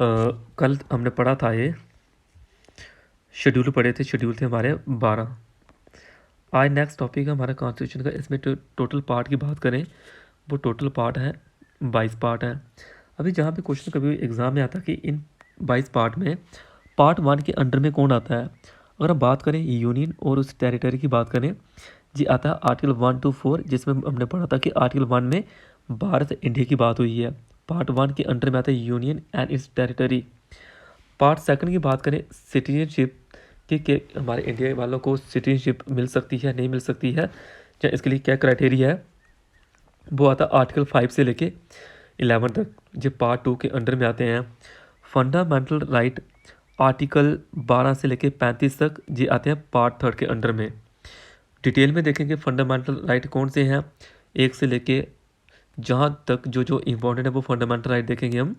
कल हमने पढ़ा था ये शेड्यूल पढ़े थे, शेड्यूल थे हमारे 12। आज नेक्स्ट टॉपिक है हमारा कॉन्स्टिट्यूशन का। इसमें टोटल पार्ट की बात करें, वो टोटल पार्ट है 22 पार्ट है। अभी जहाँ पे क्वेश्चन कभी एग्ज़ाम में आता कि इन 22 पार्ट में पार्ट 1 के अंडर में कौन आता है। अगर हम बात करें यूनियन और उस टेरिटरी की बात करें, जी आता है आर्टिकल 1 to 4, जिसमें हमने पढ़ा था कि आर्टिकल 1 में भारत इंडिया की बात हुई है। पार्ट 1 के अंडर में आता है union and it's territory. Part 2 की बात करें सिटीजनशिप कि हमारे इंडिया वालों को सिटीजनशिप मिल सकती है नहीं मिल सकती है, या इसके लिए क्या क्राइटेरिया है, वो आता है आर्टिकल 5 से लेके 11 तक। जो पार्ट 2 के अंडर में आते हैं फंडामेंटल राइट, आर्टिकल 12 से लेके 35 तक जी आते हैं पार्ट 3 के अंडर में। डिटेल में देखेंगे फंडामेंटल राइट कौन से हैं, एक से लेके जहाँ तक जो जो इम्पोर्टेंट है वो फंडामेंटल राइट देखेंगे हम।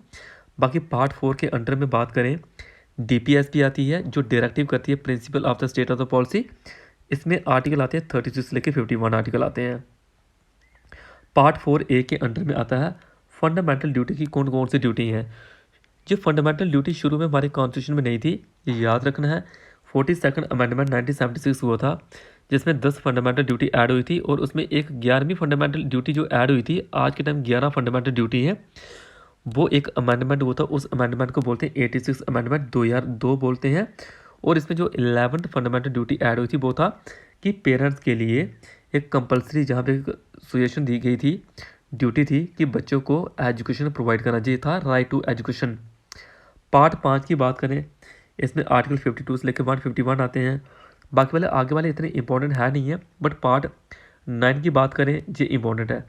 बाकी पार्ट 4 के अंडर में बात करें डीपीएसपी आती है, जो डायरेक्टिव करती है principle of the state of the policy. इसमें आर्टिकल आते हैं 36 से लेके 51 आर्टिकल आते हैं। पार्ट 4A के अंडर में आता है फंडामेंटल ड्यूटी की कौन कौन सी ड्यूटी हैं। जो फंडामेंटल ड्यूटी शुरू में हमारे कॉन्स्टिट्यूशन में नहीं थी, ये याद रखना है। 42nd अमेंडमेंट 1976 हुआ था, जिसमें 10 फंडामेंटल ड्यूटी ऐड हुई थी, और उसमें एक 11वीं फंडामेंटल ड्यूटी जो ऐड हुई थी, आज के टाइम 11 फंडामेंटल ड्यूटी है। वो एक अमेंडमेंट हुआ था, उस अमेंडमेंट को बोलते हैं 86 अमेंडमेंट 2002 बोलते हैं। और इसमें जो 11th फंडामेंटल ड्यूटी ऐड हुई थी वो था कि पेरेंट्स के लिए एक कंपलसरी, जहाँ पे सजेशन दी गई थी, ड्यूटी थी कि बच्चों को एजुकेशन प्रोवाइड करना चाहिए था, राइट टू एजुकेशन। पार्ट 5 की बात करें, इसमें आर्टिकल 52 से लेकर 151 आते हैं। बाकी वाले आगे वाले इतने इंपॉर्टेंट है नहीं है, बट पार्ट 9 की बात करें ये इंपॉर्टेंट है।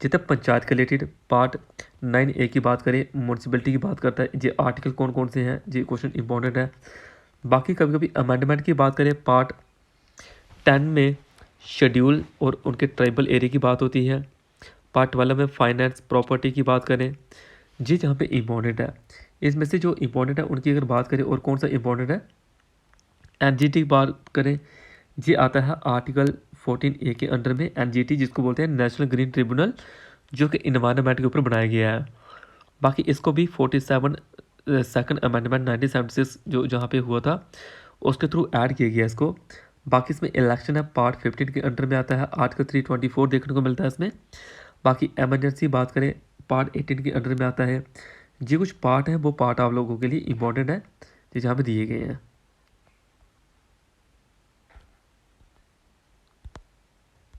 जितना पंचायत के रिलेटेड पार्ट 9A की बात करें, म्यूनसिपलिटी की बात करता है, ये आर्टिकल कौन कौन से हैं, ये क्वेश्चन इंपॉर्टेंट है। बाकी कभी कभी अमेंडमेंट की बात करें, पार्ट 10 में शेड्यूल और उनके ट्राइबल एरिया की बात होती है। पार्ट 12 में फाइनेंस प्रॉपर्टी की बात करें, जी जहाँ पे इम्पोर्टेंट है। इसमें से जो इम्पोर्टेंट है उनकी अगर बात करें और कौन सा इम्पोर्टेंट है, एनजीटी की बात करें, जी आता है आर्टिकल 14A के अंडर में। एनजीटी जिसको बोलते हैं नेशनल ग्रीन ट्रिब्यूनल, जो कि इन्वायरमेंट के ऊपर बनाया गया है। बाकी इसको भी 47 अमेंडमेंट 1976 जो जहाँ पे हुआ था उसके थ्रू ऐड किया गया इसको। बाकी इसमें इलेक्शन है, पार्ट 15 के अंडर में आता है, आर्टिकल 324 देखने को मिलता है इसमें। बाकी एमरजेंसी बात करें, पार्ट 18 के अंडर में आता है। जी कुछ पार्ट हैं, वो पार्ट आप लोगों के लिए इंपॉर्टेंट है, जहाँ पे दिए गए हैं।